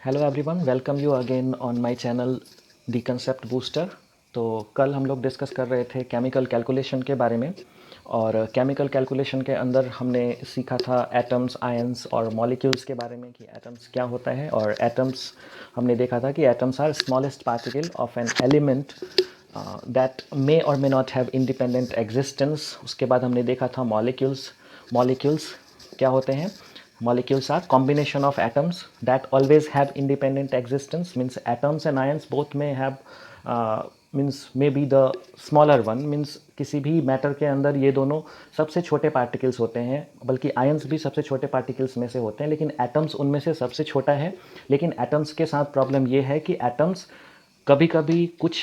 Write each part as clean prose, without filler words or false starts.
Hello everyone, welcome you again on my channel the concept booster. तो कल हम लोग डिस्कस कर रहे थे केमिकल कैलकुलेशन के बारे में। और केमिकल कैलकुलेशन के अंदर हमने सीखा था एटम्स, आयंस और मॉलिक्यूल्स के बारे में कि एटम्स क्या होता है। और एटम्स हमने देखा था कि atoms are smallest particle of an element that may और may not have independent existence. उसके बाद हमने देखा था मॉलिक्यूल्स। मॉलिक्यूल्स क्या होते हैं? Molecules are combination of atoms that always have independent existence. Means atoms and ions both may have means may be the smaller one. Means किसी भी मैटर के अंदर ये दोनों सबसे छोटे पार्टिकल्स होते हैं, बल्कि आयंस भी सबसे छोटे पार्टिकल्स में से होते हैं, लेकिन एटम्स उनमें से सबसे छोटा है। लेकिन एटम्स के साथ प्रॉब्लम ये है कि एटम्स कभी कभी कुछ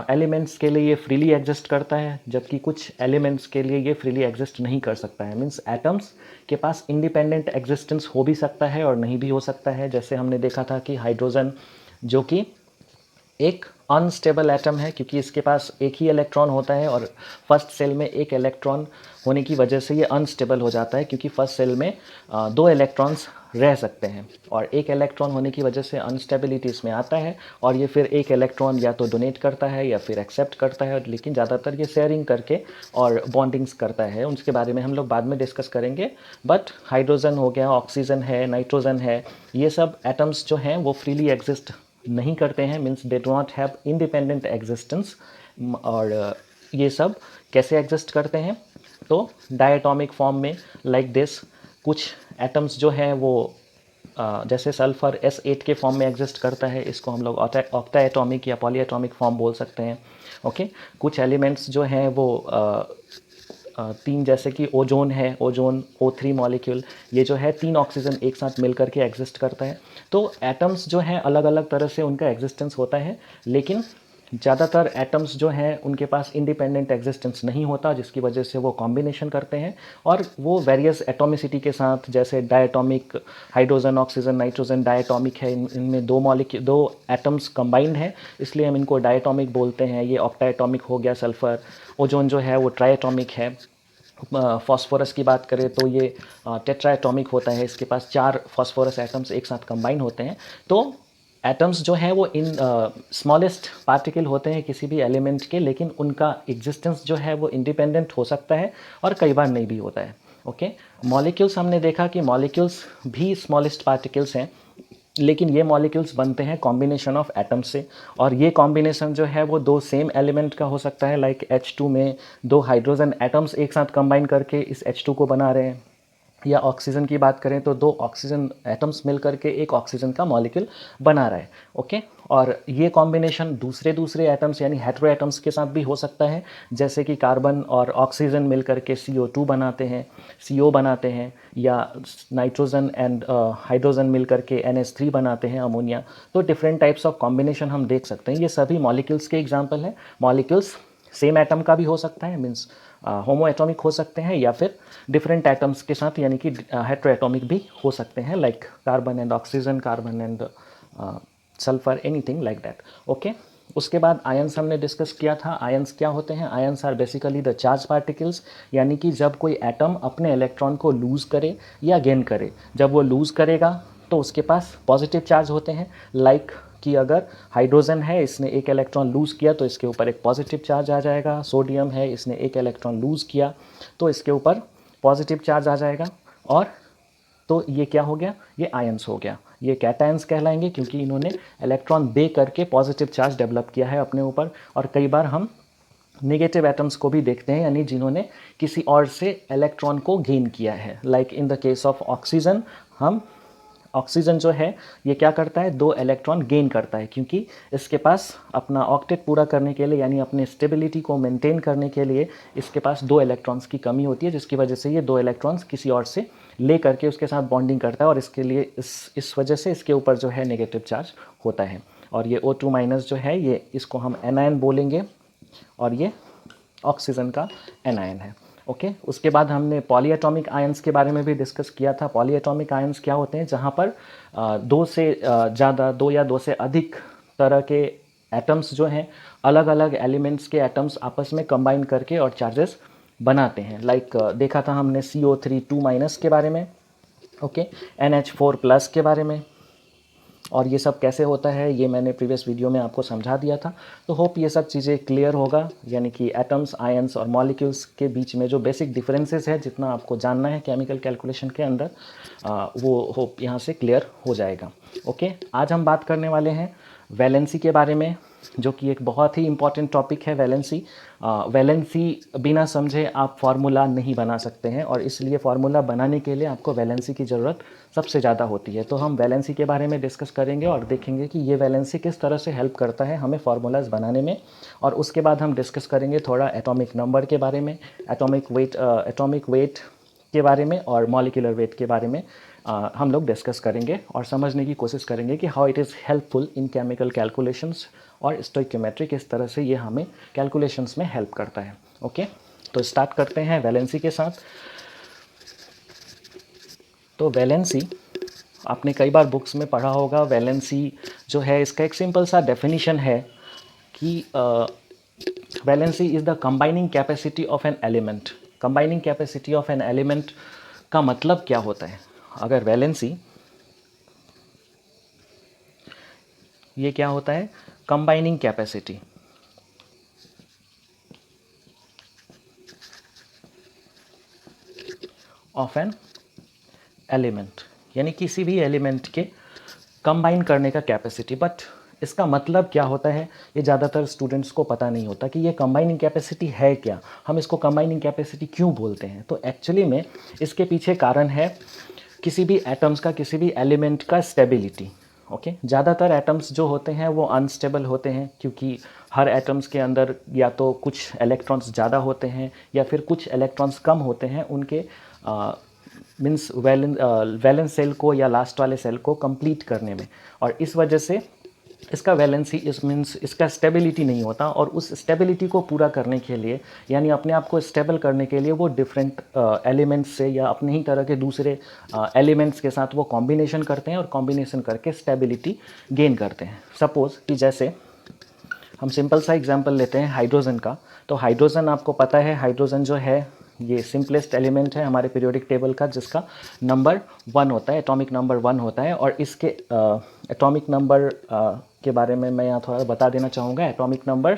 एलिमेंट्स के लिए ये फ्रीली एग्जिस्ट करता है, जबकि कुछ एलिमेंट्स के लिए ये फ्रीली एग्जिस्ट नहीं कर सकता है। मीन्स एटम्स के पास इंडिपेंडेंट एग्जिस्टेंस हो भी सकता है और नहीं भी हो सकता है। जैसे हमने देखा था कि हाइड्रोजन, जो कि एक अनस्टेबल एटम है क्योंकि इसके पास एक ही इलेक्ट्रॉन होता है, और फर्स्ट सेल में एक इलेक्ट्रॉन होने की वजह से ये अनस्टेबल हो जाता है, क्योंकि फर्स्ट सेल में दो इलेक्ट्रॉन्स रह सकते हैं, और एक इलेक्ट्रॉन होने की वजह से अनस्टेबिलिटी इसमें आता है। और ये फिर एक इलेक्ट्रॉन या तो डोनेट करता है या फिर एक्सेप्ट करता है, लेकिन ज़्यादातर ये शेयरिंग करके और बॉन्डिंग्स करता है। उसके बारे में हम लोग बाद में डिस्कस करेंगे। बट हाइड्रोजन हो गया, ऑक्सीजन है, नाइट्रोजन है, ये सब एटम्स जो हैं वो फ्रीली एग्जिस्ट नहीं करते हैं। Means they do not have independent existence. और ये सब कैसे एग्जिस्ट करते हैं? तो डायटॉमिक फॉर्म में, लाइक दिस। कुछ एटम्स जो हैं वो जैसे सल्फर S8 के फॉर्म में एग्जिस्ट करता है, इसको हम लोग ऑक्टा एटॉमिक या पॉली एटॉमिक फॉर्म बोल सकते हैं। ओके। कुछ एलिमेंट्स जो हैं वो तीन, जैसे कि ओजोन है, ओजोन O3 मॉलिक्यूल, ये जो है 3 ऑक्सीजन एक साथ मिल करके एग्जिस्ट करता है। तो एटम्स जो हैं अलग अलग तरह से उनका एग्जिस्टेंस होता है, लेकिन ज़्यादातर एटम्स जो हैं उनके पास इंडिपेंडेंट एग्जिस्टेंस नहीं होता, जिसकी वजह से वो कॉम्बिनेशन करते हैं और वो वेरियस एटॉमिसिटी के साथ, जैसे diatomic, hydrogen, oxygen, nitrogen diatomic है, इनमें दो एटम्स कंबाइंड हैं, इसलिए हम इनको डायटॉमिक बोलते हैं। ये ऑक्टा एटॉमिक हो गया सल्फर। ओजोन जो है वो ट्राइएटॉमिक है। फॉस्फोरस की बात करें तो ये टेट्राएटॉमिक होता है, इसके पास 4 फॉस्फोरस एटम्स एक साथ कंबाइन होते हैं। तो एटम्स जो हैं वो इन स्मॉलेस्ट पार्टिकल होते हैं किसी भी एलिमेंट के, लेकिन उनका एग्जिस्टेंस जो है वो इंडिपेंडेंट हो सकता है और कई बार नहीं भी होता है। ओके। मॉलिक्यूल्स, हमने देखा कि मॉलिक्यूल्स भी स्मॉलेस्ट पार्टिकल्स हैं, लेकिन ये मॉलिक्यूल्स बनते हैं कॉम्बिनेशन ऑफ एटम्स से। और ये कॉम्बिनेशन जो है वो दो सेम एलिमेंट का हो सकता है, लाइक H2 में दो हाइड्रोजन एटम्स एक साथ कंबाइन करके इस H2 को बना रहे हैं, या ऑक्सीजन की बात करें तो दो ऑक्सीजन एटम्स मिल करके एक ऑक्सीजन का मॉलिक्यूल बना रहा है। ओके। और ये कॉम्बिनेशन दूसरे दूसरे एटम्स यानी हेटेरो एटम्स के साथ भी हो सकता है, जैसे कि कार्बन और ऑक्सीजन मिल करके CO2 बनाते हैं, CO बनाते हैं, या नाइट्रोजन एंड हाइड्रोजन मिल करके NH3 बनाते हैं, अमोनिया। तो डिफरेंट टाइप्स ऑफ कॉम्बिनेशन हम देख सकते हैं। ये सभी मॉलिक्यूल्स के एग्जाम्पल हैं। मॉलिक्यूल्स सेम एटम का भी हो सकता है, मीन्स होमो एटॉमिक हो सकते हैं, या फिर डिफरेंट एटम्स के साथ यानी कि हेटेरो एटॉमिक भी हो सकते हैं, like carbon and oxygen, carbon and sulphur, anything like that. Okay. उसके बाद आयंस हमने डिस्कस किया था। आयंस क्या होते हैं? Ions are basically the charge particles, यानी कि जब कोई एटम अपने इलेक्ट्रॉन को लूज़ करे या गेन करे। जब वो लूज़ करेगा तो उसके पास पॉजिटिव चार्ज होते हैं, लाइक कि अगर हाइड्रोजन है, इसने एक इलेक्ट्रॉन लूज़ किया तो इसके ऊपर एक पॉजिटिव चार्ज आ जाएगा। सोडियम है, इसने एक इलेक्ट्रॉन लूज़ किया तो इसके ऊपर पॉजिटिव चार्ज आ जाएगा। और तो ये क्या हो गया? ये आयंस हो गया। ये कैटायंस कहलाएंगे क्योंकि इन्होंने इलेक्ट्रॉन दे करके पॉजिटिव चार्ज डेवलप किया है अपने ऊपर। और कई बार हम नेगेटिव एटम्स को भी देखते हैं, यानी जिन्होंने किसी और से इलेक्ट्रॉन को गेन किया है, like in the case of oxygen. हम ऑक्सीजन जो है ये क्या करता है? 2 इलेक्ट्रॉन गेन करता है, क्योंकि इसके पास अपना ऑक्टेट पूरा करने के लिए यानी अपने स्टेबिलिटी को मेंटेन करने के लिए इसके पास 2 इलेक्ट्रॉन्स की कमी होती है, जिसकी वजह से ये 2 इलेक्ट्रॉन्स किसी और से ले करके उसके साथ बॉन्डिंग करता है, और इसके लिए इस वजह से इसके ऊपर जो है नेगेटिव चार्ज होता है। और ये O2 माइनस जो है, ये इसको हम एनायन बोलेंगे, और ये ऑक्सीजन का एनायन है। ओके। उसके बाद हमने पॉलीएटॉमिक आयंस के बारे में भी डिस्कस किया था। पॉलीएटॉमिक आयंस क्या होते हैं? जहाँ पर दो से ज़्यादा, दो या दो से अधिक तरह के एटम्स जो हैं, अलग अलग एलिमेंट्स के एटम्स आपस में कंबाइन करके और चार्जेस बनाते हैं। लाइक देखा था हमने CO3 2 माइनस के बारे में। ओके। NH4 प्लस के बारे में। और ये सब कैसे होता है ये मैंने प्रीवियस वीडियो में आपको समझा दिया था। तो होप ये सब चीज़ें क्लियर होगा, यानी कि एटम्स, आयंस और मॉलिक्यूल्स के बीच में जो बेसिक डिफरेंसेस है, जितना आपको जानना है केमिकल कैलकुलेशन के अंदर, वो होप यहाँ से क्लियर हो जाएगा। ओके, आज हम बात करने वाले हैं वैलेंसी के बारे में, जो कि एक बहुत ही इम्पॉर्टेंट टॉपिक है। वैलेंसी बिना समझे आप फार्मूला नहीं बना सकते हैं, और इसलिए फार्मूला बनाने के लिए आपको वैलेंसी की ज़रूरत सबसे ज़्यादा होती है। तो हम वैलेंसी के बारे में डिस्कस करेंगे और देखेंगे कि ये वैलेंसी किस तरह से हेल्प करता है हमें फार्मूलाज बनाने में। और उसके बाद हम डिस्कस करेंगे थोड़ा एटॉमिक नंबर के बारे में, एटॉमिक वेट के बारे में और मॉलिक्यूलर वेट के बारे में हम लोग डिस्कस करेंगे और समझने की कोशिश करेंगे कि how it is helpful in chemical calculations और स्टोइकियोमेट्री, किस तरह से ये हमें कैलकुलेशंस में हेल्प करता है। ओके, तो स्टार्ट करते हैं वैलेंसी के साथ। तो वैलेंसी आपने कई बार बुक्स में पढ़ा होगा। वैलेंसी जो है, इसका एक सिंपल सा डेफिनेशन है कि valency is the combining capacity of an element. Combining capacity of an element का मतलब क्या होता है? अगर वैलेंसी, ये क्या होता है? Combining capacity of an element, यानी किसी भी एलिमेंट के कंबाइन करने का कैपेसिटी। बट इसका मतलब क्या होता है, ये ज़्यादातर स्टूडेंट्स को पता नहीं होता कि ये कंबाइनिंग कैपेसिटी है क्या, हम इसको कंबाइनिंग कैपेसिटी क्यों बोलते हैं। तो एक्चुअली में इसके पीछे कारण है किसी भी एटम्स का, किसी भी एलिमेंट का स्टेबिलिटी। ओके, ज़्यादातर एटम्स जो होते हैं वो अनस्टेबल होते हैं, क्योंकि हर एटम्स के अंदर या तो कुछ इलेक्ट्रॉन्स ज़्यादा होते हैं या फिर कुछ इलेक्ट्रॉन्स कम होते हैं उनके मीन्स वैलेंस सेल को या लास्ट वाले सेल को कंप्लीट करने में। और इस वजह से इसका वैलेंसी इस मीन्स इसका स्टेबिलिटी नहीं होता, और उस स्टेबिलिटी को पूरा करने के लिए, यानी अपने आप को स्टेबल करने के लिए, वो डिफरेंट एलिमेंट्स से या अपने ही तरह के दूसरे एलिमेंट्स के साथ वो कॉम्बिनेशन करते हैं और कॉम्बिनेशन करके स्टेबिलिटी गेन करते हैं। सपोज़ कि जैसे हम सिंपल सा एग्जांपल लेते हैं हाइड्रोजन का। तो हाइड्रोजन, आपको पता है हाइड्रोजन जो है ये सिंपलेस्ट एलिमेंट है हमारे पीरियोडिक टेबल का, जिसका नंबर 1 होता है, एटॉमिक नंबर 1 होता है। और इसके एटॉमिक नंबर के बारे में मैं यहाँ थोड़ा बता देना चाहूँगा। एटॉमिक नंबर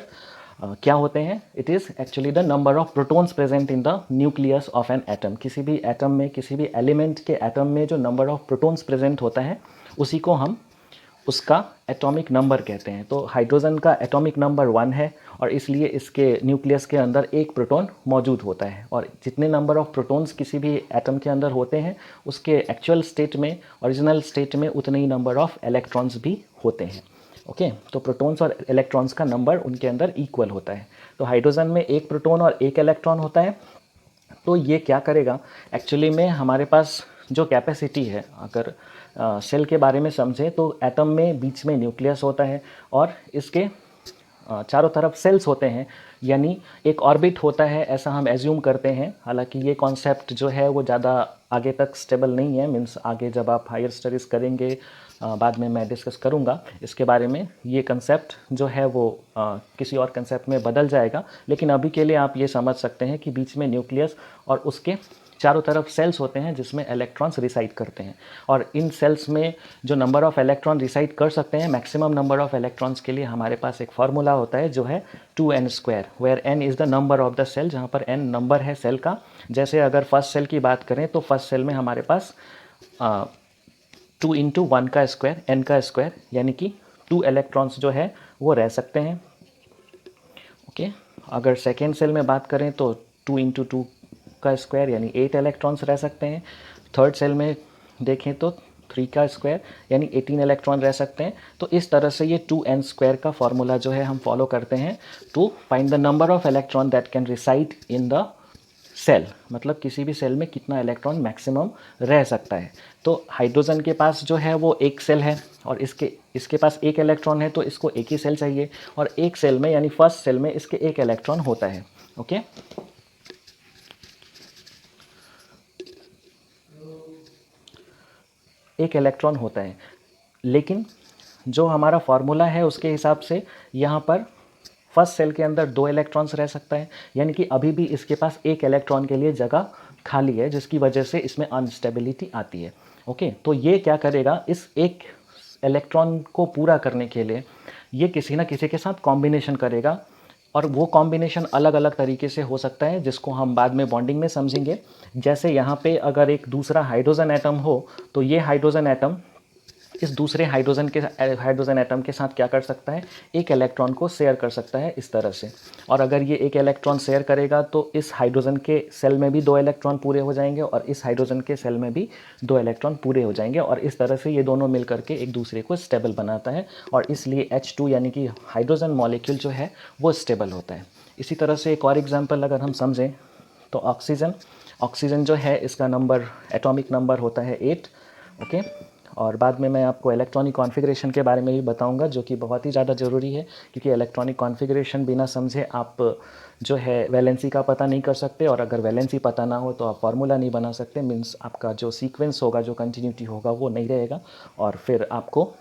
क्या होते हैं? It is actually the number of protons present in the nucleus of an atom. किसी भी एटम में, किसी भी एलिमेंट के एटम में जो नंबर ऑफ प्रोटॉन्स प्रेजेंट होता है, उसी को हम उसका एटॉमिक नंबर कहते हैं। तो हाइड्रोजन का एटॉमिक नंबर 1 है, और इसलिए इसके न्यूक्लियस के अंदर एक प्रोटॉन मौजूद होता है। और जितने नंबर ऑफ प्रोटॉन्स किसी भी एटम के अंदर होते हैं, उसके एक्चुअल स्टेट में, ओरिजिनल स्टेट में, उतने ही नंबर ऑफ इलेक्ट्रॉन्स भी होते हैं। ओके, तो प्रोटॉन्स और इलेक्ट्रॉन्स का नंबर उनके अंदर इक्वल होता है। तो हाइड्रोजन में एक प्रोटॉन और एक इलेक्ट्रॉन होता है। तो ये क्या करेगा, एक्चुअली में हमारे पास जो कैपेसिटी है, अगर सेल के बारे में समझें तो एटम में बीच में न्यूक्लियस होता है और इसके चारों तरफ सेल्स होते हैं, यानी एक ऑर्बिट होता है, ऐसा हम एज्यूम करते हैं। हालांकि ये कॉन्सेप्ट जो है वो ज़्यादा आगे तक स्टेबल नहीं है, मीन्स आगे जब आप हायर स्टडीज़ करेंगे, बाद में मैं डिस्कस करूंगा इसके बारे में, ये कंसेप्ट जो है वो किसी और कंसेप्ट में बदल जाएगा। लेकिन अभी के लिए आप ये समझ सकते हैं कि बीच में न्यूक्लियस और उसके चारों तरफ सेल्स होते हैं जिसमें इलेक्ट्रॉन्स रिसाइड करते हैं। और इन सेल्स में जो नंबर ऑफ़ इलेक्ट्रॉन रिसाइड कर सकते हैं, मैक्सिमम नंबर ऑफ़ इलेक्ट्रॉन्स के लिए हमारे पास एक फार्मूला होता है जो है 2n², where n is the number of the cell, जहाँ पर n नंबर है सेल का। जैसे अगर फर्स्ट सेल की बात करें तो फर्स्ट सेल में हमारे पास 2 × 1 का स्क्वायर, n का स्क्वायर, यानी कि 2 इलेक्ट्रॉन्स जो है वो रह सकते हैं। ओके, अगर सेकेंड सेल में बात करें तो 2 × 2 का स्क्वायर, यानी 8 इलेक्ट्रॉन्स रह सकते हैं। थर्ड सेल में देखें तो 3 का स्क्वायर, यानी 18 इलेक्ट्रॉन रह सकते हैं। तो इस तरह से ये 2n² का फॉर्मूला जो है हम फॉलो करते हैं to find the number of electron that can reside in the cell, मतलब किसी भी सेल में कितना इलेक्ट्रॉन मैक्सिमम रह सकता है। तो हाइड्रोजन के पास जो है वो एक सेल है, और इसके पास एक इलेक्ट्रॉन है, तो इसको एक ही सेल चाहिए, और एक सेल में यानी फर्स्ट सेल में इसके एक इलेक्ट्रॉन होता है। ओके, एक इलेक्ट्रॉन होता है। लेकिन जो हमारा फार्मूला है उसके हिसाब से यहाँ पर फर्स्ट सेल के अंदर 2 इलेक्ट्रॉन्स रह सकता है, यानी कि अभी भी इसके पास एक इलेक्ट्रॉन के लिए जगह खाली है, जिसकी वजह से इसमें अनस्टेबिलिटी आती है। ओके, तो ये क्या करेगा, इस एक इलेक्ट्रॉन को पूरा करने के लिए ये किसी न किसी के साथ कॉम्बिनेशन करेगा, और वो कॉम्बिनेशन अलग अलग तरीके से हो सकता है, जिसको हम बाद में बॉन्डिंग में समझेंगे। जैसे यहाँ पे अगर एक दूसरा हाइड्रोजन एटम हो, तो ये हाइड्रोजन एटम इस दूसरे हाइड्रोजन एटम के साथ क्या कर सकता है, एक इलेक्ट्रॉन को शेयर कर सकता है इस तरह से। और अगर ये एक इलेक्ट्रॉन शेयर करेगा तो इस हाइड्रोजन के सेल में भी 2 इलेक्ट्रॉन पूरे हो जाएंगे और इस हाइड्रोजन के सेल में भी 2 इलेक्ट्रॉन पूरे हो जाएंगे, और इस तरह से ये दोनों मिल करके एक दूसरे को स्टेबल बनाता है, और इसलिए H2 यानी कि हाइड्रोजन मॉलिक्यूल जो है वो स्टेबल होता है। इसी तरह से एक और एग्जाम्पल अगर हम समझें तो ऑक्सीजन जो है इसका नंबर, एटॉमिक नंबर होता है 8। ओके, और बाद में मैं आपको इलेक्ट्रॉनिक कॉन्फ़िगरेशन के बारे में भी बताऊंगा, जो कि बहुत ही ज़्यादा ज़रूरी है, क्योंकि इलेक्ट्रॉनिक कॉन्फ़िगरेशन बिना समझे आप जो है वैलेंसी का पता नहीं कर सकते, और अगर वैलेंसी पता ना हो तो आप फार्मूला नहीं बना सकते। मीन्स आपका जो सीक्वेंस होगा, जो कंटिन्यूटी होगा वो नहीं रहेगा, और फिर आपको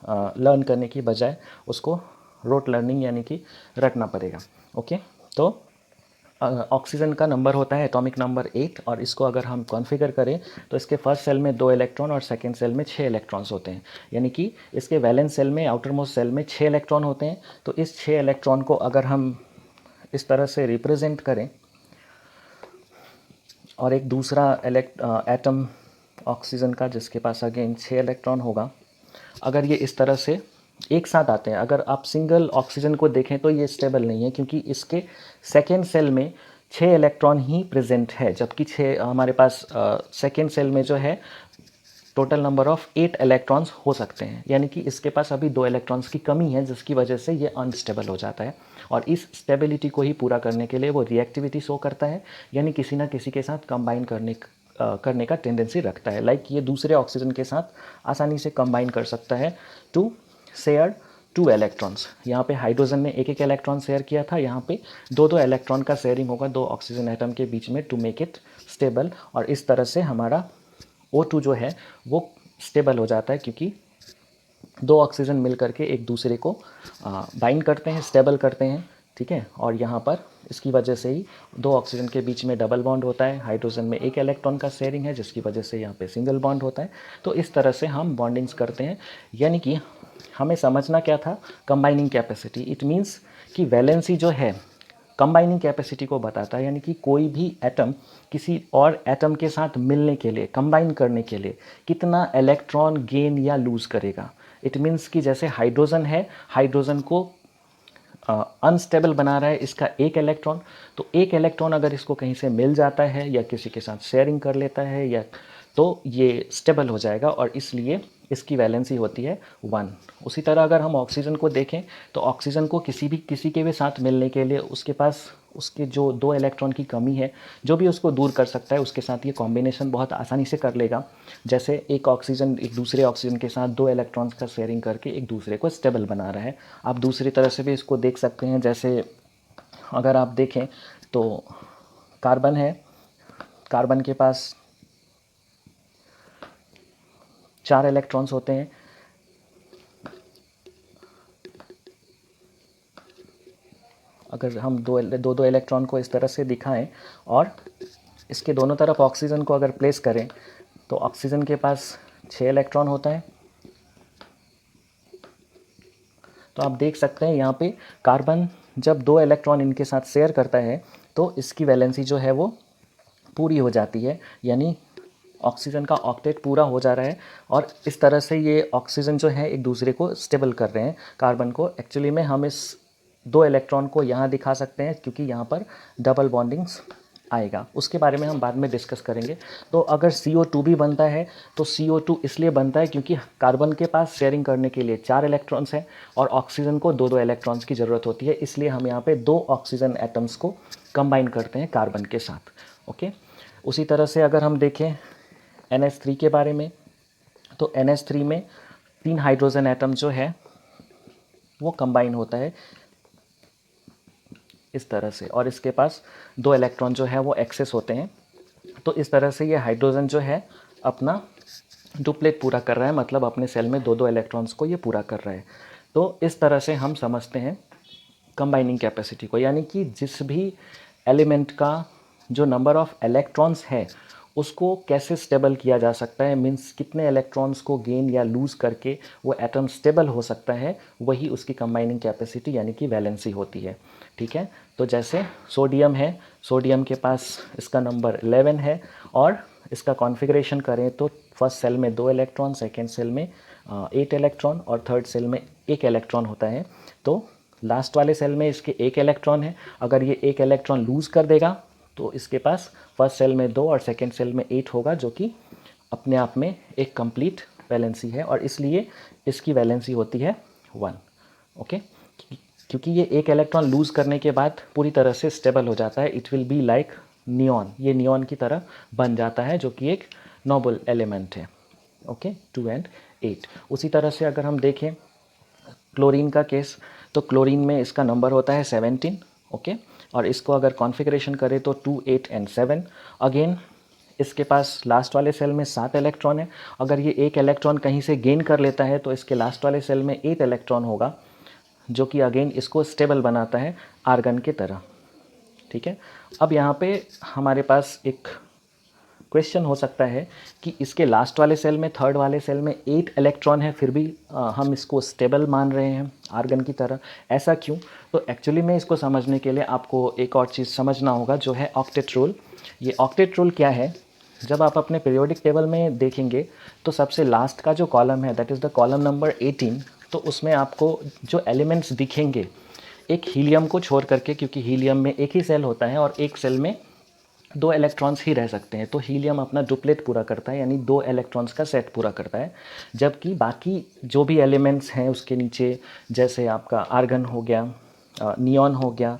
लर्न करने की बजाय उसको रोट लर्निंग यानी कि रटना पड़ेगा। ओके, तो ऑक्सीजन का नंबर होता है एटॉमिक नंबर 8, और इसको अगर हम कॉन्फ़िगर करें तो इसके फर्स्ट सेल में 2 इलेक्ट्रॉन और सेकंड सेल में 6 इलेक्ट्रॉन्स होते हैं। यानी कि इसके वैलेंस सेल में, आउटर मोस्ट सेल में 6 इलेक्ट्रॉन होते हैं। तो इस 6 इलेक्ट्रॉन को अगर हम इस तरह से रिप्रेजेंट करें, और एक दूसरा एटम ऑक्सीजन का जिसके पास अगेन 6 इलेक्ट्रॉन होगा, अगर ये इस तरह से एक साथ आते हैं, अगर आप सिंगल ऑक्सीजन को देखें तो ये स्टेबल नहीं है, क्योंकि इसके सेकेंड सेल में 6 इलेक्ट्रॉन ही प्रेजेंट है, जबकि 6 हमारे पास सेकेंड सेल में जो है टोटल नंबर ऑफ 8 इलेक्ट्रॉन्स हो सकते हैं। यानी कि इसके पास अभी 2 इलेक्ट्रॉन्स की कमी है, जिसकी वजह से ये अनस्टेबल हो जाता है, और इस स्टेबिलिटी को ही पूरा करने के लिए वो रिएक्टिविटी शो करता है, यानी किसी ना किसी के साथ कंबाइन करने का टेंडेंसी रखता है। लाइक ये दूसरे ऑक्सीजन के साथ आसानी से कंबाइन कर सकता है टू शेयर 2 इलेक्ट्रॉन्स। यहाँ पे हाइड्रोजन ने एक इलेक्ट्रॉन शेयर किया था, यहाँ पे 2 इलेक्ट्रॉन का शेयरिंग होगा 2 ऑक्सीजन एटम के बीच में टू मेक इट स्टेबल, और इस तरह से हमारा O2 जो है वो स्टेबल हो जाता है, क्योंकि 2 ऑक्सीजन मिल करके एक दूसरे को बाइंड करते हैं, स्टेबल करते हैं। ठीक है, और यहाँ पर इसकी वजह से ही 2 ऑक्सीजन के बीच में डबल बॉन्ड होता है, हाइड्रोजन में 1 इलेक्ट्रॉन का शेयरिंग है, जिसकी वजह से यहाँ पे सिंगल बॉन्ड होता है। तो इस तरह से हम बॉन्डिंग्स करते हैं। यानी कि हमें समझना क्या था, कंबाइनिंग कैपेसिटी। इट मीन्स कि वैलेंसी जो है कंबाइनिंग कैपेसिटी को बताता है, यानी कि कोई भी एटम किसी और एटम के साथ मिलने के लिए, कंबाइन करने के लिए कितना इलेक्ट्रॉन गेन या लूज़ करेगा। इट मीन्स कि जैसे हाइड्रोजन है, हाइड्रोजन को अनस्टेबल बना रहा है इसका 1 इलेक्ट्रॉन, तो 1 इलेक्ट्रॉन अगर इसको कहीं से मिल जाता है या किसी के साथ शेयरिंग कर लेता है, या तो ये स्टेबल हो जाएगा, और इसलिए इसकी वैलेंसी होती है 1। उसी तरह अगर हम ऑक्सीजन को देखें तो ऑक्सीजन को किसी के भी साथ मिलने के लिए उसके पास उसके जो 2 इलेक्ट्रॉन की कमी है, जो भी उसको दूर कर सकता है, उसके साथ ये कॉम्बिनेशन बहुत आसानी से कर लेगा। जैसे एक ऑक्सीजन एक दूसरे ऑक्सीजन के साथ 2 इलेक्ट्रॉन्स का शेयरिंग करके एक दूसरे को स्टेबल बना रहा है। आप दूसरी तरह से भी इसको देख सकते हैं। जैसे अगर आप देखें तो कार्बन है, कार्बन के पास 4 इलेक्ट्रॉन्स होते हैं। अगर हम दो इलेक्ट्रॉन को इस तरह से दिखाएं और इसके दोनों तरफ ऑक्सीजन को अगर प्लेस करें, तो ऑक्सीजन के पास 6 इलेक्ट्रॉन होता है। तो आप देख सकते हैं यहाँ पे कार्बन जब 2 इलेक्ट्रॉन इनके साथ शेयर करता है तो इसकी वैलेंसी जो है वो पूरी हो जाती है, यानी ऑक्सीजन का ऑक्टेट पूरा हो जा रहा है, और इस तरह से ये ऑक्सीजन जो है एक दूसरे को स्टेबल कर रहे हैं कार्बन को। एक्चुअली में हम इस 2 इलेक्ट्रॉन को यहाँ दिखा सकते हैं, क्योंकि यहाँ पर डबल बॉन्डिंग्स आएगा, उसके बारे में हम बाद में डिस्कस करेंगे। तो अगर CO2 भी बनता है तो CO2 इसलिए बनता है क्योंकि कार्बन के पास शेयरिंग करने के लिए 4 इलेक्ट्रॉन्स हैं और ऑक्सीजन को 2 इलेक्ट्रॉन्स की ज़रूरत होती है, इसलिए हम यहाँ पे 2 ऑक्सीजन एटम्स को कंबाइन करते हैं कार्बन के साथ। ओके, उसी तरह से अगर हम देखें NH3 के बारे में, तो NH3 में 3 हाइड्रोजन एटम जो है वो कंबाइन होता है इस तरह से, और इसके पास 2 इलेक्ट्रॉन जो है वो एक्सेस होते हैं। तो इस तरह से ये हाइड्रोजन जो है अपना डुप्लेट पूरा कर रहा है, मतलब अपने सेल में 2 इलेक्ट्रॉन्स को ये पूरा कर रहा है। तो इस तरह से हम समझते हैं कंबाइनिंग कैपेसिटी को, यानी कि जिस भी एलिमेंट का जो नंबर ऑफ़ इलेक्ट्रॉन्स है उसको कैसे स्टेबल किया जा सकता है, मीन्स कितने इलेक्ट्रॉन्स को गेन या लूज़ करके वो एटम स्टेबल हो सकता है, वही उसकी कंबाइनिंग कैपेसिटी यानी कि वैलेंसी होती है। ठीक है, तो जैसे सोडियम है, सोडियम के पास इसका नंबर 11 है और इसका कॉन्फ़िगरेशन करें तो फर्स्ट सेल में 2 इलेक्ट्रॉन, सेकेंड सेल में 8 इलेक्ट्रॉन और थर्ड सेल में 1 इलेक्ट्रॉन होता है। तो लास्ट वाले सेल में इसके 1 इलेक्ट्रॉन है, अगर ये 1 इलेक्ट्रॉन लूज़ कर देगा तो इसके पास फर्स्ट सेल में 2 और सेकेंड सेल में 8 होगा, जो कि अपने आप में एक कंप्लीट वैलेंसी है और इसलिए इसकी वैलेंसी होती है 1। ओके, क्योंकि ये 1 इलेक्ट्रॉन लूज़ करने के बाद पूरी तरह से स्टेबल हो जाता है, it will be like neon, ये नियॉन की तरह बन जाता है, जो कि एक नोबल एलिमेंट है। Okay, 2 and 8। उसी तरह से अगर हम देखें क्लोरीन का केस, तो क्लोरीन में इसका नंबर होता है 17। ओके, और इसको अगर कॉन्फ़िगरेशन करें तो 2, 8 एंड 7। अगेन इसके पास लास्ट वाले सेल में 7 इलेक्ट्रॉन है, अगर ये 1 इलेक्ट्रॉन कहीं से गेन कर लेता है तो इसके लास्ट वाले सेल में 8 इलेक्ट्रॉन होगा, जो कि अगेन इसको स्टेबल बनाता है आर्गन की तरह। ठीक है, अब यहाँ पे हमारे पास एक क्वेश्चन हो सकता है कि इसके लास्ट वाले सेल में, थर्ड वाले सेल में 8 इलेक्ट्रॉन है, फिर भी हम इसको स्टेबल मान रहे हैं आर्गन की तरह, ऐसा क्यों? तो एक्चुअली में इसको समझने के लिए आपको एक और चीज़ समझना होगा, जो है ऑक्टेट रूल। ये ऑक्टेट रूल क्या है? जब आप अपने पीरियोडिक टेबल में देखेंगे तो सबसे लास्ट का जो कॉलम है, that is the column number 18, तो उसमें आपको जो एलिमेंट्स दिखेंगे एक हीलियम को छोड़ करके, क्योंकि हीलियम में एक ही सेल होता है और एक सेल में 2 इलेक्ट्रॉन्स ही रह सकते हैं, तो हीलियम अपना डुप्लेट पूरा करता है, यानी 2 इलेक्ट्रॉन्स का सेट पूरा करता है। जबकि बाकी जो भी एलिमेंट्स हैं उसके नीचे, जैसे आपका आर्गन हो गया, नियॉन हो गया,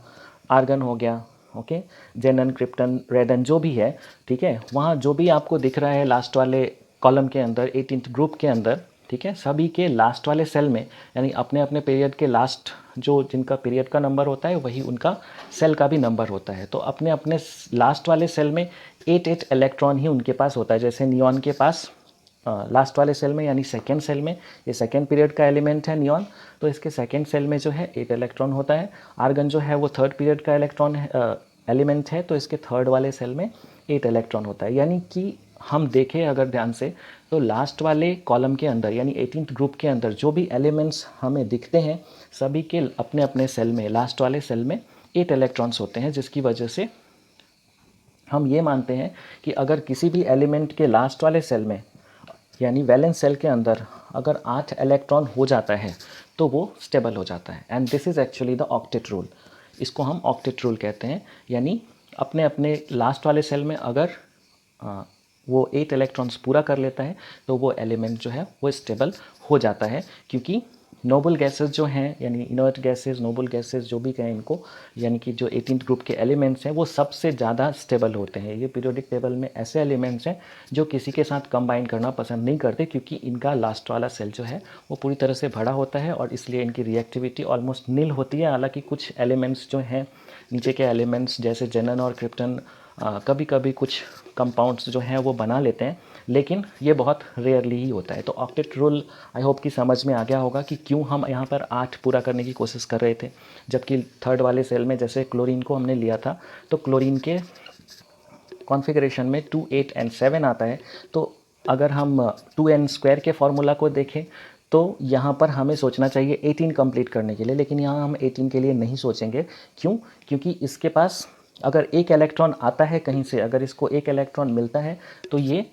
आर्गन हो गया, ओके, जेनन, क्रिप्टन, रेडन, जो भी है, ठीक है, वहाँ जो भी आपको दिख रहा है लास्ट वाले कॉलम के अंदर, 18th ग्रुप के अंदर, ठीक है, सभी के लास्ट वाले सेल में, यानी अपने अपने पीरियड के लास्ट, जो जिनका पीरियड का नंबर होता है वही उनका सेल का भी नंबर होता है, तो अपने अपने लास्ट वाले सेल में 8 इलेक्ट्रॉन ही उनके पास होता है। जैसे नियॉन के पास लास्ट वाले सेल में, यानी सेकेंड सेल में, ये सेकेंड पीरियड का एलिमेंट है नियॉन, तो इसके सेकेंड सेल में जो है 8 इलेक्ट्रॉन होता है। आर्गन जो है वो थर्ड पीरियड का इलेक्ट्रॉन एलिमेंट है, तो इसके थर्ड वाले सेल में 8 इलेक्ट्रॉन होता है। यानी कि हम देखें अगर ध्यान से, तो लास्ट वाले कॉलम के अंदर, यानी 18th ग्रुप के अंदर जो भी एलिमेंट्स हमें दिखते हैं, सभी के अपने अपने सेल में, लास्ट वाले सेल में 8 इलेक्ट्रॉन्स होते हैं, जिसकी वजह से हम ये मानते हैं कि अगर किसी भी एलिमेंट के लास्ट वाले सेल में, यानी वैलेंस सेल के अंदर, अगर 8 इलेक्ट्रॉन हो जाता है तो वो स्टेबल हो जाता है। And this is actually the octet rule. इसको हम ऑक्टेट रूल कहते हैं, यानी अपने अपने लास्ट वाले सेल में अगर वो 8 इलेक्ट्रॉन्स पूरा कर लेता है तो वो एलिमेंट जो है वो स्टेबल हो जाता है, क्योंकि नोबल गैसेस जो हैं, यानी इनर्ट गैसेस, नोबल गैसेस जो भी कहें इनको, यानी कि जो 18th ग्रुप के एलिमेंट्स हैं वो सबसे ज़्यादा स्टेबल होते हैं। ये पीरियोडिक टेबल में ऐसे एलिमेंट्स हैं जो किसी के साथ कंबाइन करना पसंद नहीं करते, क्योंकि इनका लास्ट वाला सेल जो है वो पूरी तरह से भरा होता है और इसलिए इनकी रिएक्टिविटी ऑलमोस्ट नील होती है। हालांकि कुछ एलिमेंट्स जो हैं, नीचे के एलिमेंट्स जैसे जेनन और क्रिप्टन, कभी कभी कुछ कंपाउंड्स जो हैं वो बना लेते हैं, लेकिन ये बहुत रेयरली ही होता है। तो ऑक्टेट रूल आई होप कि समझ में आ गया होगा कि क्यों हम यहाँ पर 8 पूरा करने की कोशिश कर रहे थे, जबकि थर्ड वाले सेल में जैसे क्लोरीन को हमने लिया था, तो क्लोरीन के कॉन्फ़िगरेशन में 2, 8 एंड 7 आता है। तो अगर हम 2n² के फॉर्मूला को देखें तो यहाँ पर हमें सोचना चाहिए 18 कंप्लीट करने के लिए, लेकिन यहाँ हम 18 के लिए नहीं सोचेंगे। क्यों? क्योंकि इसके पास अगर 1 इलेक्ट्रॉन आता है कहीं से, अगर इसको 1 इलेक्ट्रॉन मिलता है तो ये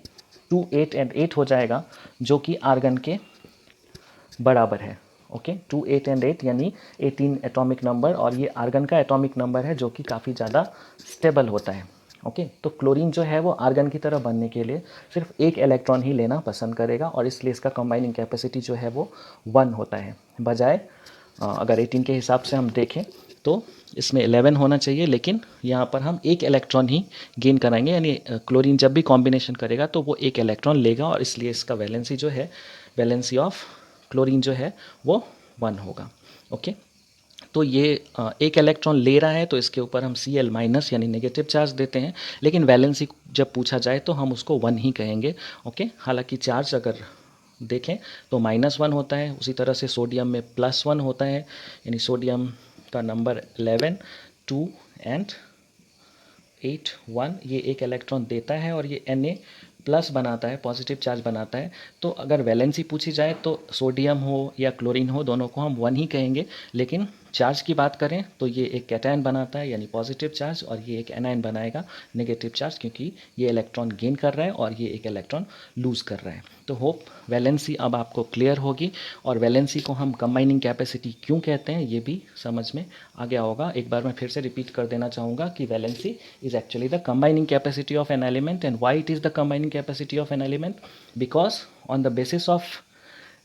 2, 8 एंड 8 हो जाएगा, जो कि आर्गन के बराबर है। ओके, 2, 8 एंड 8 यानी 18 एटॉमिक नंबर, और ये आर्गन का एटॉमिक नंबर है जो कि काफ़ी ज़्यादा स्टेबल होता है। ओके, तो क्लोरीन जो है वो आर्गन की तरह बनने के लिए सिर्फ 1 इलेक्ट्रॉन ही लेना पसंद करेगा, और इसलिए इसका कंबाइनिंग कैपेसिटी जो है वो 1 होता है, बजाय अगर 18 के हिसाब से हम देखें तो इसमें 11 होना चाहिए, लेकिन यहाँ पर हम 1 इलेक्ट्रॉन ही गेन कराएंगे, यानी क्लोरीन जब भी कॉम्बिनेशन करेगा तो वो 1 इलेक्ट्रॉन लेगा, और इसलिए इसका वैलेंसी जो है, वैलेंसी ऑफ क्लोरीन जो है वो 1 होगा। ओके, तो ये 1 इलेक्ट्रॉन ले रहा है तो इसके ऊपर हम Cl- यानी नेगेटिव चार्ज देते हैं, लेकिन वैलेंसी जब पूछा जाए तो हम उसको 1 ही कहेंगे। ओके, हालांकि चार्ज अगर देखें तो -1 होता है, उसी तरह से सोडियम में +1 होता है, यानी सोडियम का नंबर 11, 2 एंड 8 1 ये एक इलेक्ट्रॉन देता है और ये Na प्लस बनाता है, पॉजिटिव चार्ज बनाता है। तो अगर वैलेंसी पूछी जाए तो सोडियम हो या क्लोरीन हो, दोनों को हम 1 ही कहेंगे। लेकिन चार्ज की बात करें तो ये एक कैटायन बनाता है यानी पॉजिटिव चार्ज, और ये एक एनायन बनाएगा नेगेटिव चार्ज, क्योंकि ये इलेक्ट्रॉन गेन कर रहा है और ये एक इलेक्ट्रॉन लूज़ कर रहा है। तो होप वैलेंसी अब आपको क्लियर होगी, और वैलेंसी को हम कंबाइनिंग कैपेसिटी क्यों कहते हैं ये भी समझ में आ गया होगा। एक बार मैं फिर से रिपीट कर देना चाहूँगा कि valency is actually the combining capacity of an element. And why it is the combining capacity of an element? Because on the basis of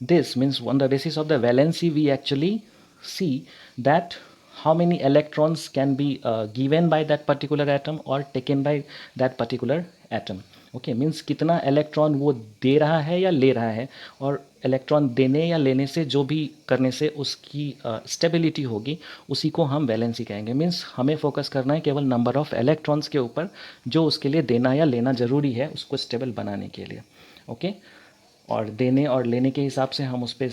this means on the basis of the valency we actually see that how many electrons can be given by that particular atom or taken by that particular atom. Okay means कितना electron वो दे रहा है या ले रहा है, और electron देने या लेने से जो भी करने से उसकी स्टेबिलिटी होगी उसी को हम वैलेंसी कहेंगे। मीन्स हमें फोकस करना है केवल नंबर ऑफ इलेक्ट्रॉन्स के ऊपर जो उसके लिए देना या लेना ज़रूरी है उसको स्टेबल बनाने के लिए। ओके और देने और लेने के हिसाब से हम उस पर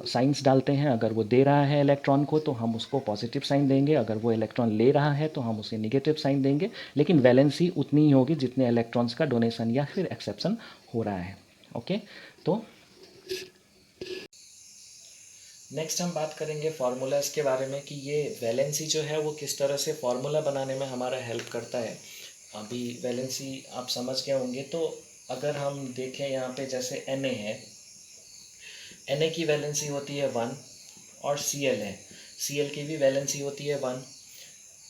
साइंस डालते हैं। अगर वो दे रहा है इलेक्ट्रॉन को तो हम उसको पॉजिटिव साइन देंगे, अगर वो इलेक्ट्रॉन ले रहा है तो हम उसे निगेटिव साइन देंगे। लेकिन वैलेंसी उतनी ही होगी जितने इलेक्ट्रॉन्स का डोनेशन या फिर एक्सेप्शन हो रहा है। ओके तो नेक्स्ट हम बात करेंगे फार्मूलाज के बारे में कि ये वैलेंसी जो है वो किस तरह से फार्मूला बनाने में हमारा हेल्प करता है। अभी वैलेंसी आप समझ गए होंगे। तो अगर हम देखें यहाँ पे जैसे Na है, Na की वैलेंसी होती है 1, और Cl है, Cl की भी वैलेंसी होती है 1।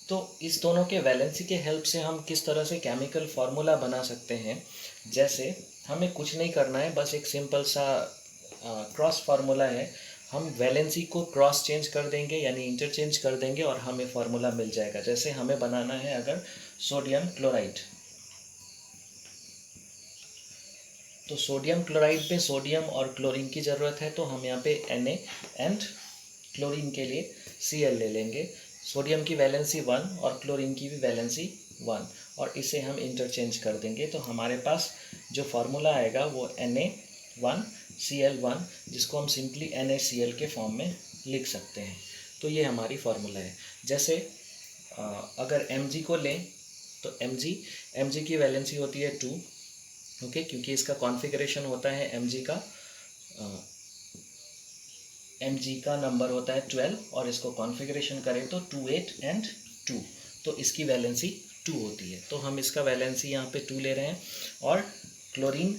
तो इस दोनों के वैलेंसी के हेल्प से हम किस तरह से केमिकल फार्मूला बना सकते हैं। जैसे हमें कुछ नहीं करना है, बस एक सिंपल सा क्रॉस फार्मूला है। हम वैलेंसी को क्रॉस चेंज कर देंगे यानी इंटरचेंज कर देंगे और हमें फार्मूला मिल जाएगा। जैसे हमें बनाना है अगर सोडियम क्लोराइड, तो सोडियम क्लोराइड पे सोडियम और क्लोरीन की ज़रूरत है, तो हम यहाँ पे Na एंड क्लोरीन के लिए Cl ले लेंगे। सोडियम की वैलेंसी 1 और क्लोरीन की भी वैलेंसी 1, और इसे हम इंटरचेंज कर देंगे। तो हमारे पास जो फार्मूला आएगा वो Na1Cl1, जिसको हम सिंपली NaCl के फॉर्म में लिख सकते हैं। तो ये हमारी फार्मूला है। जैसे अगर Mg को लें तो Mg की वैलेंसी होती है 2। ओके क्योंकि इसका कॉन्फ़िगरेशन होता है Mg का नंबर होता है 12, और इसको कॉन्फ़िगरेशन करें तो 2 8 एंड 2, तो इसकी वैलेंसी 2 होती है। तो हम इसका वैलेंसी यहाँ पे 2 ले रहे हैं, और क्लोरीन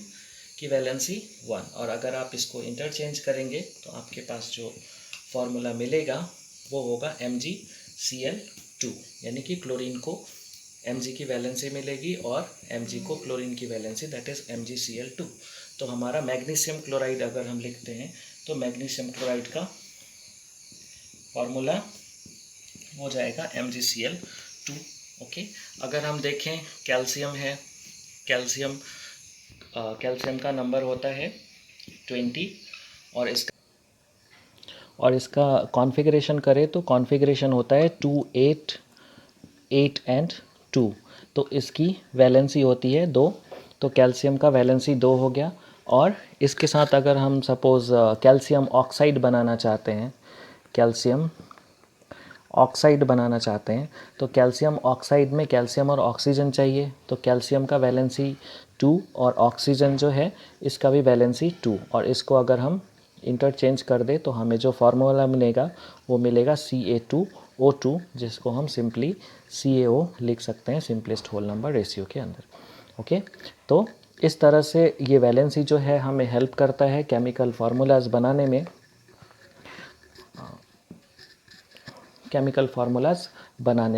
की वैलेंसी 1। और अगर आप इसको इंटरचेंज करेंगे तो आपके पास जो फार्मूला मिलेगा वो होगा MgCl2, यानी कि क्लोरीन को Mg की वैलेंसी मिलेगी और Mg को क्लोरीन की वैलेंसी, दैट इज़ MgCl2। तो हमारा मैग्नीशियम क्लोराइड अगर हम लिखते हैं तो मैग्नीशियम क्लोराइड का फार्मूला हो जाएगा MgCl2। ओके अगर हम देखें कैल्शियम है, कैल्शियम का नंबर होता है 20, और इसका कॉन्फ़िगरेशन करें तो कॉन्फ़िगरेशन होता है 2 8 8 एंड 2। तो इसकी वैलेंसी होती है 2, तो कैल्शियम का वैलेंसी 2 हो गया। और इसके साथ अगर हम सपोज़ कैल्शियम ऑक्साइड बनाना चाहते हैं, कैल्शियम ऑक्साइड बनाना चाहते हैं, तो कैल्शियम ऑक्साइड में कैल्शियम और ऑक्सीजन चाहिए। तो कैल्शियम का वैलेंसी 2 और ऑक्सीजन जो है इसका भी वैलेंसी 2, और इसको अगर हम इंटरचेंज कर दें तो हमें जो फार्मूला मिलेगा वो मिलेगा Ca2O2, जिसको हम सिंपली CaO लिख सकते हैं सिंपलेस्ट होल नंबर रेशियो के अंदर। ओके तो इस तरह से ये वैलेंसी जो है हमें हेल्प करता है केमिकल फार्मूलाज बनाने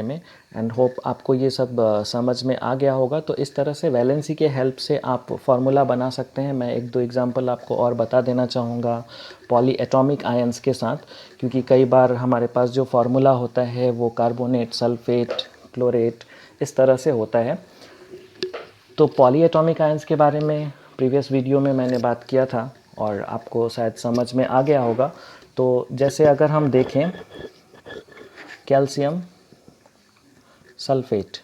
में, एंड होप आपको ये सब समझ में आ गया होगा। तो इस तरह से वैलेंसी के हेल्प से आप फार्मूला बना सकते हैं। मैं 1-2 एग्जांपल आपको और बता देना चाहूँगा पॉली एटॉमिक आयंस के साथ, क्योंकि कई बार हमारे पास जो फार्मूला होता है वो कार्बोनेट, सल्फेट, क्लोरेट इस तरह से होता है। तो पॉली एटॉमिक आयंस के बारे में प्रीवियस वीडियो में मैंने बात किया था और आपको शायद समझ में आ गया होगा। तो जैसे अगर हम देखें कैल्शियम सल्फेट,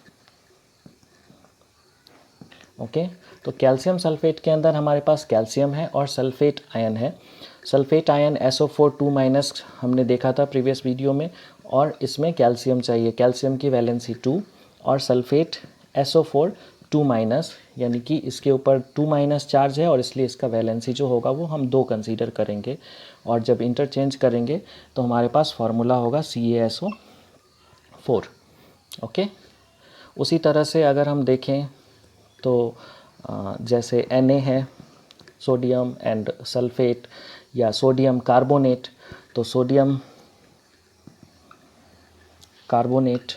ओके तो कैल्शियम सल्फेट के अंदर हमारे पास कैल्शियम है और सल्फेट आयन है। सल्फेट आयन SO4 2- हमने देखा था प्रीवियस वीडियो में, और इसमें कैल्शियम चाहिए। कैल्शियम की वैलेंसी 2 और सल्फेट SO4 2 माइनस, यानी कि इसके ऊपर 2 माइनस चार्ज है और इसलिए इसका वैलेंसी जो होगा वो हम 2 कंसीडर करेंगे। और जब इंटरचेंज करेंगे तो हमारे पास फार्मूला होगा CaSO4। ओके, उसी तरह से अगर हम देखें तो जैसे Na है, सोडियम एंड सल्फेट या सोडियम कार्बोनेट, तो सोडियम कार्बोनेट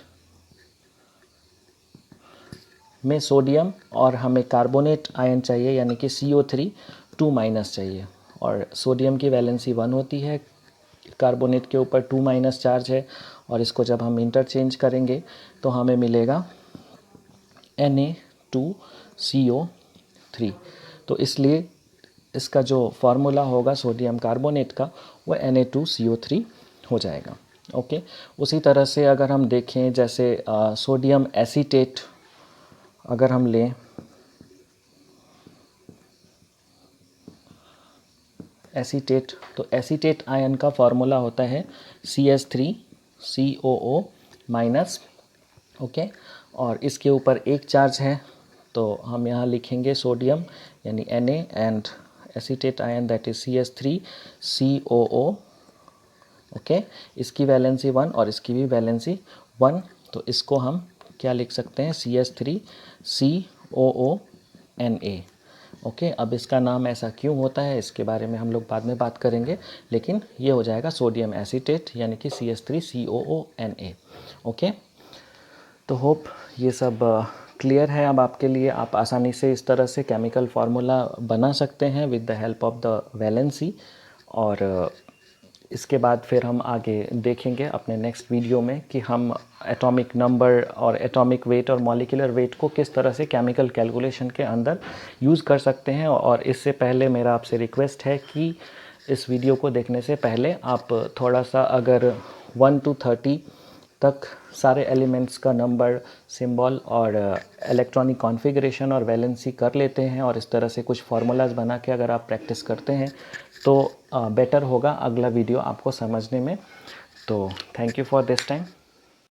में सोडियम और हमें कार्बोनेट आयन चाहिए, यानी कि CO3 2 माइनस चाहिए, और सोडियम की वैलेंसी 1 होती है, कार्बोनेट के ऊपर 2 माइनस चार्ज है, और इसको जब हम इंटरचेंज करेंगे तो हमें मिलेगा Na2CO3। तो इसलिए इसका जो फार्मूला होगा सोडियम कार्बोनेट का वो Na2CO3 हो जाएगा। ओके, उसी तरह से अगर हम देखें जैसे सोडियम एसीटेट अगर हम लें, एसीटेट, तो एसीटेट आयन का फार्मूला होता है CH3COO माइनस। ओके, और इसके ऊपर एक चार्ज है तो हम यहाँ लिखेंगे सोडियम यानी Na and acetate ion that is CH3COO। Okay, इसकी वैलेंसी 1 और इसकी भी वैलेंसी 1, तो इसको हम क्या लिख सकते हैं, CH3COONA। ओके, अब इसका नाम ऐसा क्यों होता है इसके बारे में हम लोग बाद में बात करेंगे, लेकिन ये हो जाएगा सोडियम एसीटेट यानी कि CH3COONA। ओके, तो होप ये सब क्लियर है अब आपके लिए। आप आसानी से इस तरह से केमिकल फार्मूला बना सकते हैं with the help of the valency. और इसके बाद फिर हम आगे देखेंगे अपने नेक्स्ट वीडियो में कि हम एटॉमिक नंबर और एटॉमिक वेट और मॉलिक्यूलर वेट को किस तरह से केमिकल कैलकुलेशन के अंदर यूज़ कर सकते हैं। और इससे पहले मेरा आपसे रिक्वेस्ट है कि इस वीडियो को देखने से पहले आप थोड़ा सा अगर 1 to 30 तक सारे एलिमेंट्स का नंबर, सिंबल और इलेक्ट्रॉनिक कॉन्फ़िगरेशन और वैलेंसी कर लेते हैं और इस तरह से कुछ फार्मूलाज बना के अगर आप प्रैक्टिस करते हैं तो बेटर होगा अगला वीडियो आपको समझने में। तो thank you for this time.